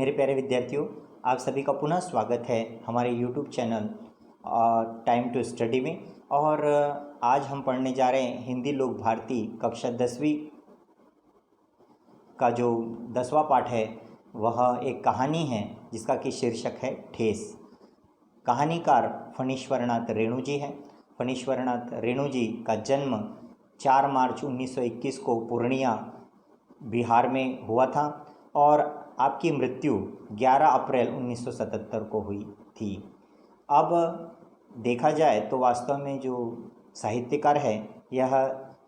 मेरे प्यारे विद्यार्थियों, आप सभी का पुनः स्वागत है हमारे YouTube channel time to study में। और आज हम पढ़ने जा रहे हैं हिंदी लोक भारती कक्षा 10वीं का जो 10वां पाठ है वह एक कहानी है जिसका कि शीर्षक है ठेस। कहानीकार फणीश्वरनाथ रेणु जी हैं। फणीश्वरनाथ रेणु जी का जन्म 4 मार्च 1921 को पूर्णिया बिहार में हुआ था और आपकी मृत्यु 11 अप्रैल 1977 को हुई थी। अब देखा जाए तो वास्तव में जो साहित्यकार है यह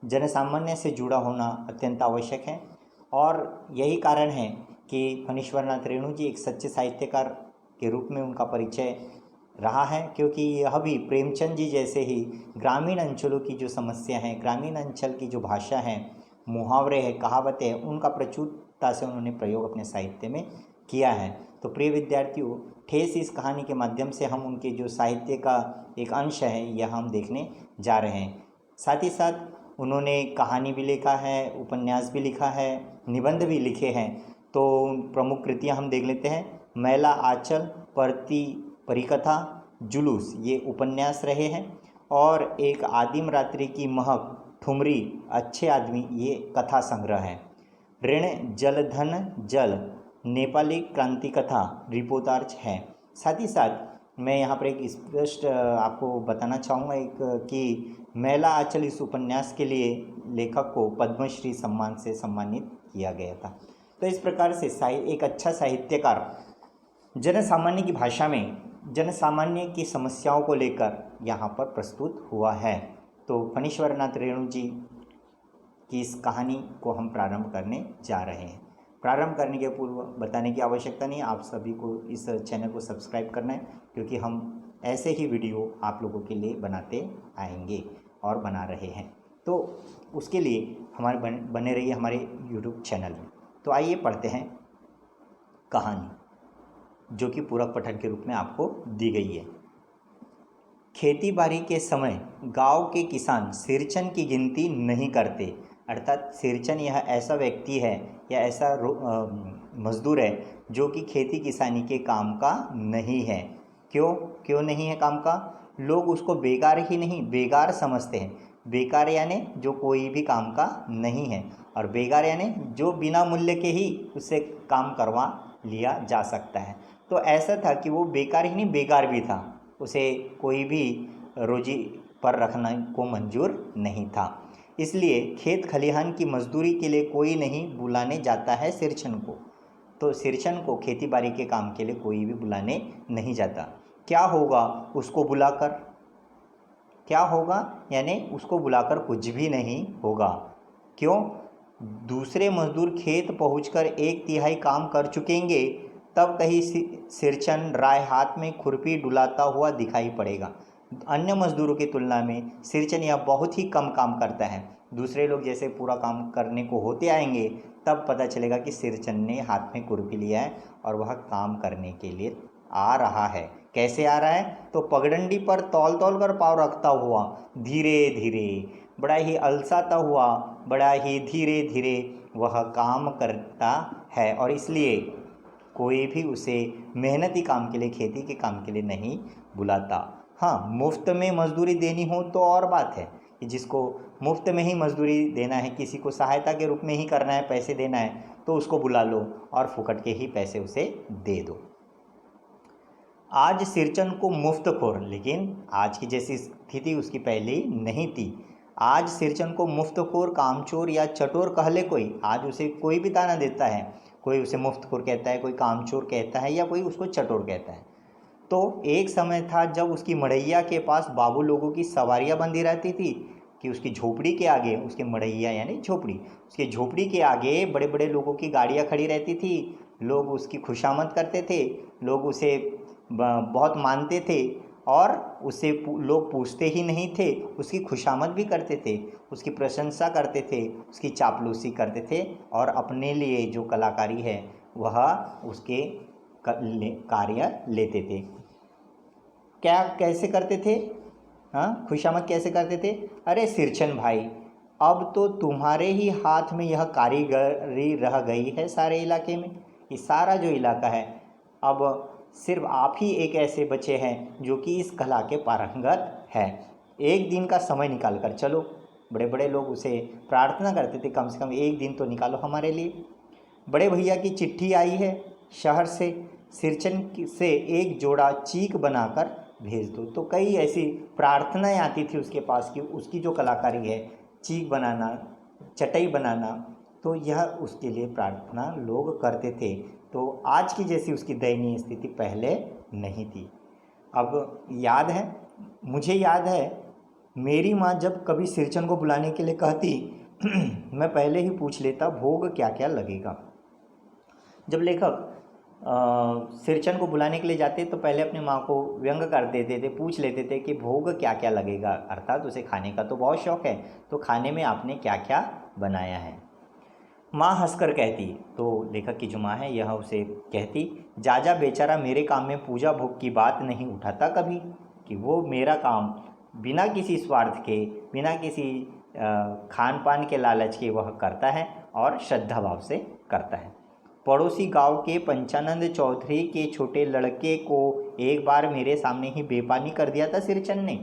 जनसामान्य से जुड़ा होना अत्यंत आवश्यक है और यही कारण है कि फणीश्वरनाथ रेणु जी एक सच्चे साहित्यकार के रूप में उनका परिचय रहा है, क्योंकि यह भी प्रेमचंद जी जैसे ही ग्रामीण अंचलों की जो समस्या है, ग्रामीण अंचल की जो भाषा है, मुहावरे हैं, कहावतें हैं, उनका प्रचुरता से उन्होंने प्रयोग अपने साहित्य में किया है। तो प्रिय विद्यार्थियों, ठेस इस कहानी के माध्यम से हम उनके जो साहित्य का एक अंश है यह हम देखने जा रहे हैं। साथ ही साथ उन्होंने कहानी भी लिखा है, उपन्यास भी लिखा है, निबंध भी लिखे हैं। तो प्रमुख कृतियाँ हम देख लेते हैं। मैला आंचल, परती परिकथा, जुलूस ये उपन्यास रहे हैं और एक आदिम रात्रि की महक, ठुमरी, अच्छे आदमी ये कथा संग्रह है। ऋण जल धन जल नेपाली क्रांति कथा रिपोर्तार्च है। साथ ही साथ मैं यहाँ पर एक स्पष्ट आपको बताना चाहूँगा कि मैला आंचल इस उपन्यास के लिए लेखक को पद्मश्री सम्मान से सम्मानित किया गया था। तो इस प्रकार से एक अच्छा साहित्यकार जनसामान्य की भाषा में जनसामान्य की समस्याओं को लेकर यहाँ पर प्रस्तुत हुआ है। तो फणीश्वरनाथ रेणु जी की इस कहानी को हम प्रारंभ करने जा रहे हैं। प्रारंभ करने के पूर्व बताने की आवश्यकता नहीं, आप सभी को इस चैनल को सब्सक्राइब करना है, क्योंकि हम ऐसे ही वीडियो आप लोगों के लिए बनाते आएंगे और बना रहे हैं। तो उसके लिए हमारे बने रहिए हमारे YouTube चैनल में। तो आइए पढ़ते हैं कहानी, जो कि पूरक पठन के रूप में आपको दी गई है। खेती बाड़ी के समय गांव के किसान सिरचन की गिनती नहीं करते। अर्थात सिरचन यह ऐसा व्यक्ति है या ऐसा मजदूर है जो कि खेती किसानी के काम का नहीं है। क्यों नहीं है काम का? लोग उसको बेकार ही नहीं, बेगार समझते हैं। बेकार यानी जो कोई भी काम का नहीं है, और बेगार यानी जो बिना मूल्य के ही उससे काम करवा लिया जा सकता है। तो ऐसा था कि वो बेकार ही नहीं, बेगार भी था, उसे कोई भी रोजी पर रखना को मंजूर नहीं था। इसलिए खेत खलिहान की मजदूरी के लिए कोई नहीं बुलाने जाता है सिरचन को। तो सिरचन को खेती बाड़ी के काम के लिए कोई भी बुलाने नहीं जाता। क्या होगा उसको बुलाकर? क्या होगा यानी उसको बुलाकर कुछ भी नहीं होगा। क्यों? दूसरे मजदूर खेत पहुंचकर 1/3 काम कर चुकेंगे, तब कहीं सिरचन राय हाथ में खुरपी डुलाता हुआ दिखाई पड़ेगा। अन्य मजदूरों की तुलना में सिरचन यह बहुत ही कम काम करता है। दूसरे लोग जैसे पूरा काम करने को होते आएंगे, तब पता चलेगा कि सिरचन ने हाथ में खुरपी लिया है और वह काम करने के लिए आ रहा है। कैसे आ रहा है? तो पगडंडी पर तौल तौल कर पाँव रखता हुआ, धीरे धीरे, बड़ा ही अलसाता हुआ, बड़ा ही धीरे धीरे वह काम करता है। और इसलिए कोई भी उसे मेहनती काम के लिए, खेती के काम के लिए नहीं बुलाता। हाँ, मुफ्त में मजदूरी देनी हो तो और बात है कि जिसको मुफ्त में ही मजदूरी देना है, किसी को सहायता के रूप में ही करना है, पैसे देना है, तो उसको बुला लो और फुकट के ही पैसे उसे दे दो। आज सिरचन को मुफ्तखोर, लेकिन आज की जैसी स्थिति उसकी पहले नहीं थी। आज सिरचन को मुफ्तखोर, कामचोर या चटोर कह ले कोई, आज उसे कोई भी ताना देता है। कोई उसे मुफ्तखोर कहता है, कोई कामचोर कहता है, या कोई उसको चटोर कहता है। तो एक समय था जब उसकी मड़ैया के पास बाबू लोगों की सवारियां बंधी रहती थी कि उसकी झोपड़ी के आगे, उसकी मड़ैया यानी झोपड़ी, उसकी झोपड़ी के आगे बड़े बड़े लोगों की गाड़ियां खड़ी रहती थी। लोग उसकी खुशामद करते थे, लोग उसे बहुत मानते थे और उससे लोग पूछते ही नहीं थे, उसकी खुशामद भी करते थे, उसकी प्रशंसा करते थे, उसकी चापलूसी करते थे और अपने लिए जो कलाकारी है वह उसके कार्य लेते थे। क्या कैसे करते थे? हाँ, खुशामद कैसे करते थे? अरे सिरचन भाई, अब तो तुम्हारे ही हाथ में यह कारीगरी रह गई है सारे इलाके में। कि सारा जो इलाका है अब सिर्फ आप ही एक ऐसे बच्चे हैं जो कि इस कला के पारंगत है। एक दिन का समय निकाल कर चलो। बड़े बड़े लोग उसे प्रार्थना करते थे, कम से कम एक दिन तो निकालो हमारे लिए। बड़े भैया की चिट्ठी आई है शहर से, सिरचन से एक जोड़ा चीक बनाकर भेज दो। तो कई ऐसी प्रार्थनाएं आती थी उसके पास कि उसकी जो कलाकारी है, चीक बनाना, चटाई बनाना, तो यह उसके लिए प्रार्थना लोग करते थे। तो आज की जैसी उसकी दयनीय स्थिति पहले नहीं थी। अब याद है, मुझे याद है मेरी माँ जब कभी सिरचन को बुलाने के लिए कहती मैं पहले ही पूछ लेता भोग क्या क्या लगेगा। जब लेखक सिरचन को बुलाने के लिए जाते तो पहले अपनी माँ को व्यंग कर देते थे, पूछ लेते थे कि भोग क्या क्या लगेगा, अर्थात उसे खाने का तो बहुत शौक़ है, तो खाने में आपने क्या क्या बनाया है। माँ हंसकर कहती, तो लेखक की जो माँ है यह उसे कहती, जाजा बेचारा मेरे काम में पूजा भोग की बात नहीं उठाता कभी, कि वो मेरा काम बिना किसी स्वार्थ के, बिना किसी खान पान के लालच के वह करता है और श्रद्धा भाव से करता है। पड़ोसी गांव के पंचानंद चौधरी के छोटे लड़के को एक बार मेरे सामने ही बेपानी कर दिया था सिरचन ने।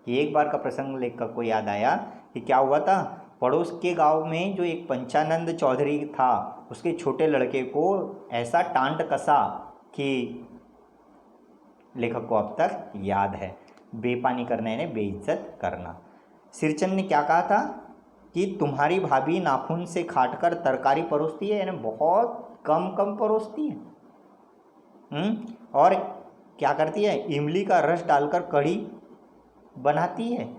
कि एक बार का प्रसंग लेखक को याद आया कि क्या हुआ था, पड़ोस के गांव में जो एक पंचानंद चौधरी था उसके छोटे लड़के को ऐसा टांट कसा कि लेखक को अब तक याद है, बेपानी करना यानी बेइज्जत करना। सिरचन ने क्या कहा था कि तुम्हारी भाभी नाखून से काटकर तरकारी परोसती है, यानी बहुत कम परोसती है। और क्या करती है, इमली का रस डालकर कढ़ी बनाती है।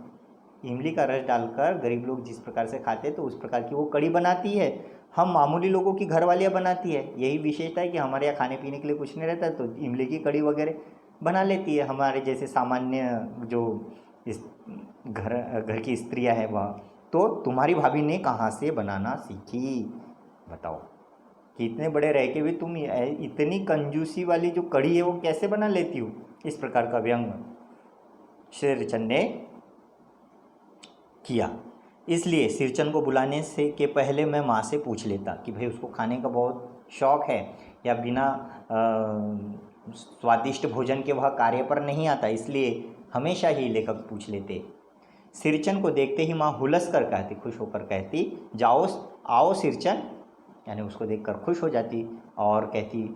इमली का रस डालकर गरीब लोग जिस प्रकार से खाते हैं तो उस प्रकार की वो कढ़ी बनाती है। हम मामूली लोगों की घरवालियाँ बनाती है। यही विशेषता है कि हमारे यहाँ खाने पीने के लिए कुछ नहीं रहता तो इमली की कढ़ी वगैरह बना लेती है हमारे जैसे सामान्य जो इस घर की स्त्रियाँ हैं वह। तो तुम्हारी भाभी ने कहाँ से बनाना सीखी बताओ, कि इतने बड़े रह के भी तुम इतनी कंजूसी वाली जो कढ़ी है वो कैसे बना लेती हो। इस प्रकार का व्यंग सिरचन ने किया। इसलिए सिरचन को बुलाने से के पहले मैं माँ से पूछ लेता कि भाई उसको खाने का बहुत शौक़ है या बिना स्वादिष्ट भोजन के वह कार्य पर नहीं आता, इसलिए हमेशा ही लेखक पूछ लेते। सिरचन को देखते ही माँ हुलस कर कहती, खुश होकर कहती, जाओ आओ सिरचन, यानी उसको देखकर खुश हो जाती और कहती,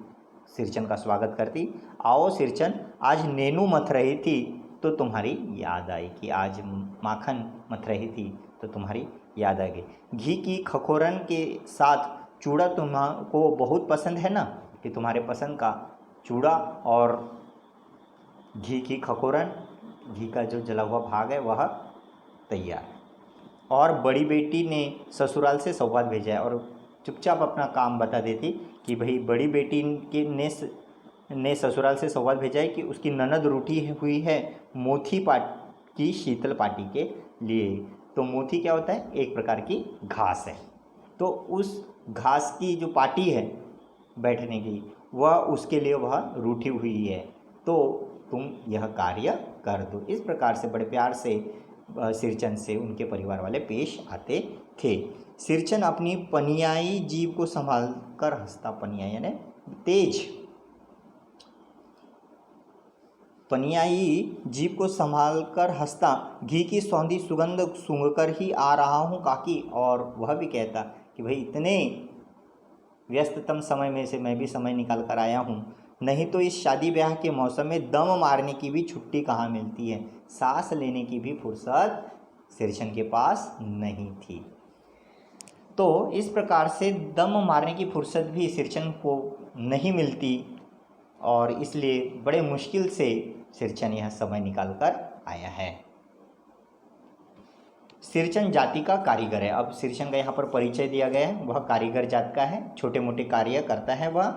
सिरचन का स्वागत करती, आओ सिरचन, आज नेनू मथ रही थी तो तुम्हारी याद आई, कि आज माखन मथ रही थी तो तुम्हारी याद आ गई। घी की खखोरन के साथ चूड़ा तुम्हारे बहुत पसंद है ना, कि तुम्हारे पसंद का चूड़ा और घी की खखोरन, घी का जो जला हुआ भाग है वह तैयार। और बड़ी बेटी ने ससुराल से सौगात भेजा है, और चुपचाप अपना काम बता देती कि भाई बड़ी बेटी ने ससुराल से सौगात भेजा है कि उसकी ननद रूठी हुई है मोथी की शीतल पार्टी के लिए। तो मोथी क्या होता है, एक प्रकार की घास है, तो उस घास की जो पार्टी है बैठने की वह उसके लिए वह रूठी हुई है, तो तुम यह कार्य कर दो। इस प्रकार से बड़े प्यार से सिरचन से उनके परिवार वाले पेश आते थे। सिरचन अपनी पनियाई जीभ को संभाल कर हंसता, पनियाई यानी तेज, पनियाई जीभ को संभाल कर हंसता, घी की सौंधी सुगंध सूंघकर ही आ रहा हूँ काकी। और वह भी कहता कि भाई इतने व्यस्ततम समय में से मैं भी समय निकाल कर आया हूँ, नहीं तो इस शादी ब्याह के मौसम में दम मारने की भी छुट्टी कहाँ मिलती है, सांस लेने की भी फुर्सत सिरचन के पास नहीं थी। तो इस प्रकार से दम मारने की फुर्सत भी सिरचन को नहीं मिलती और इसलिए बड़े मुश्किल से सिरचन यह समय निकाल कर आया है। सिरचन जाति का कारीगर है। अब सिरचन का यहाँ पर परिचय दिया गया है, वह कारीगर जात का है, छोटे मोटे कार्य करता है वह।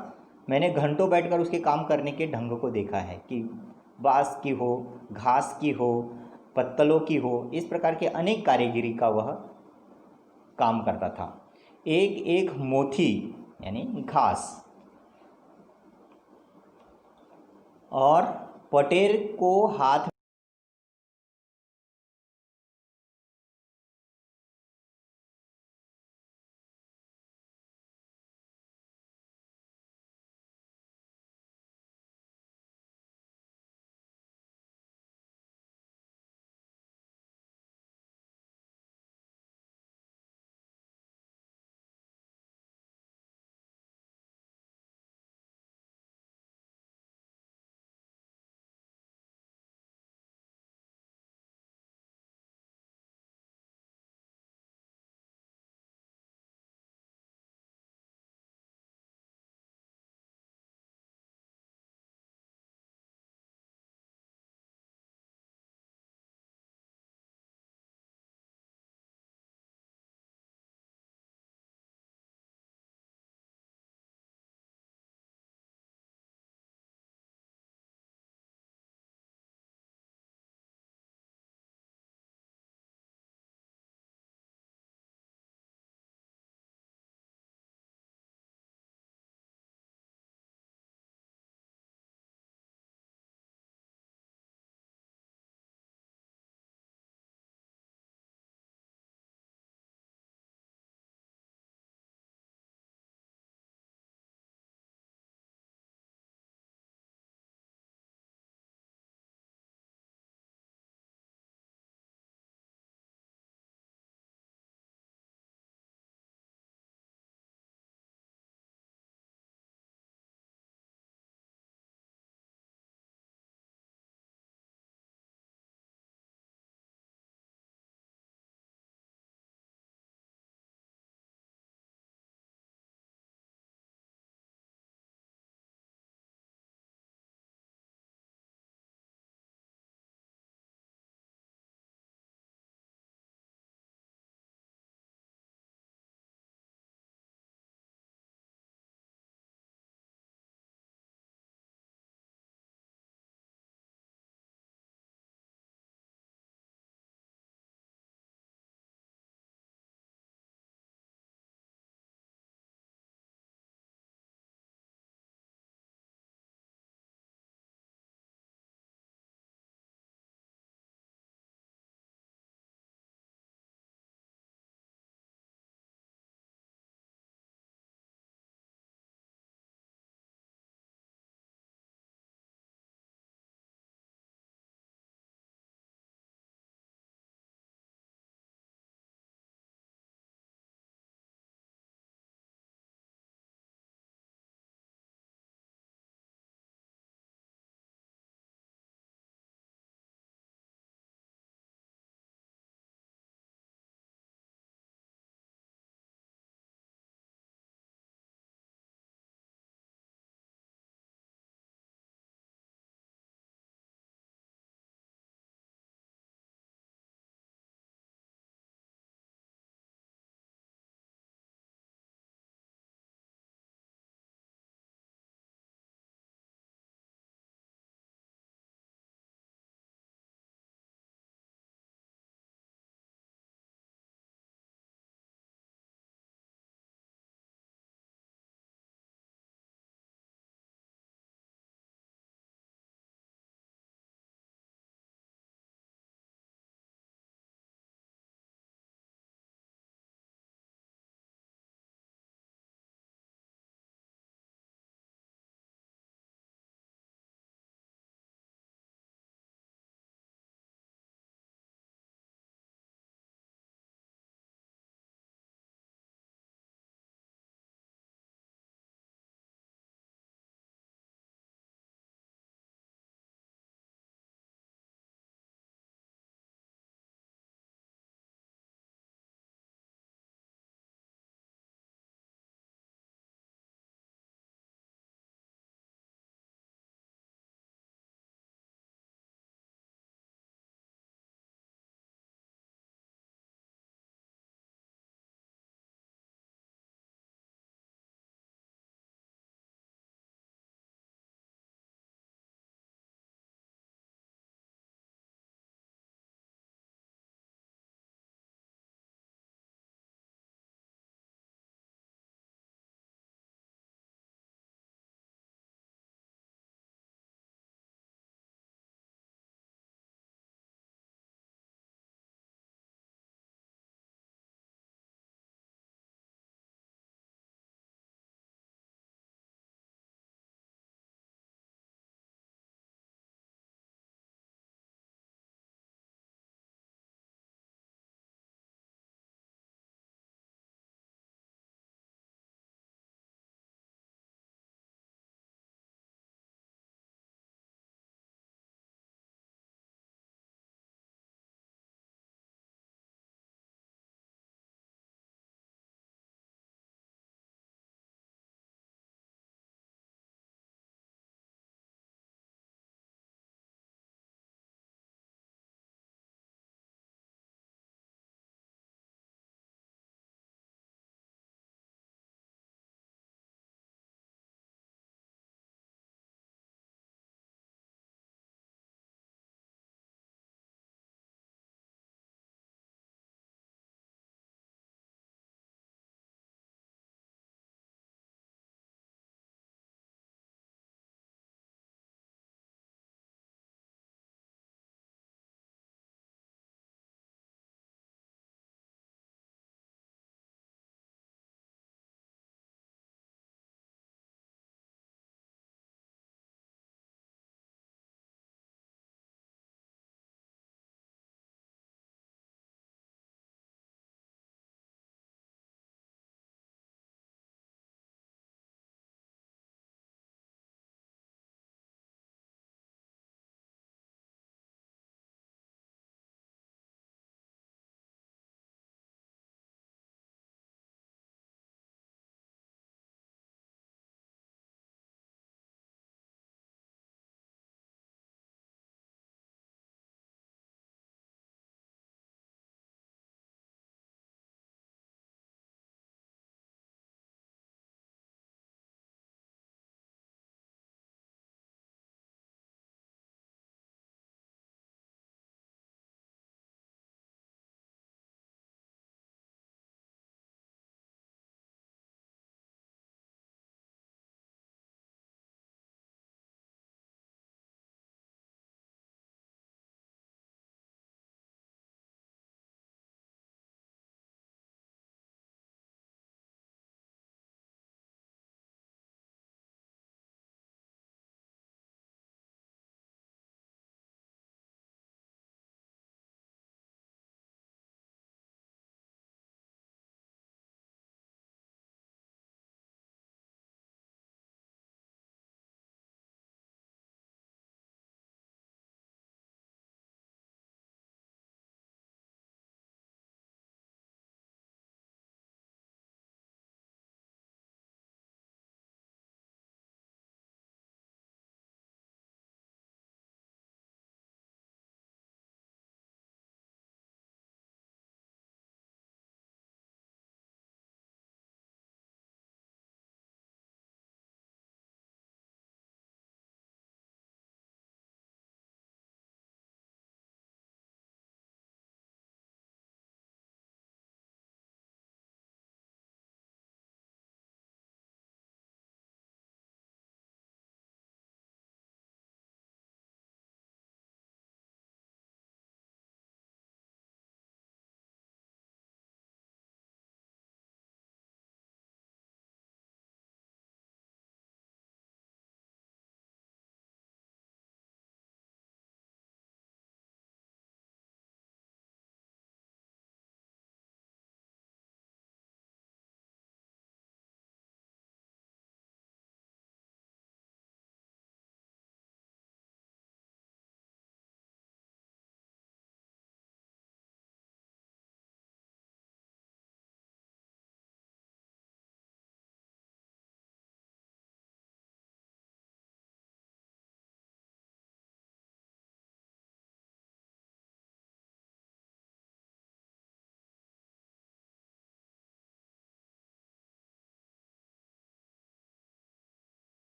मैंने घंटों बैठकर उसके काम करने के ढंग को देखा है कि बांस की हो, घास की हो, पत्तलों की हो, इस प्रकार के अनेक कारीगिरी का वह काम करता था। एक एक मोथी यानी घास और पटेर को हाथ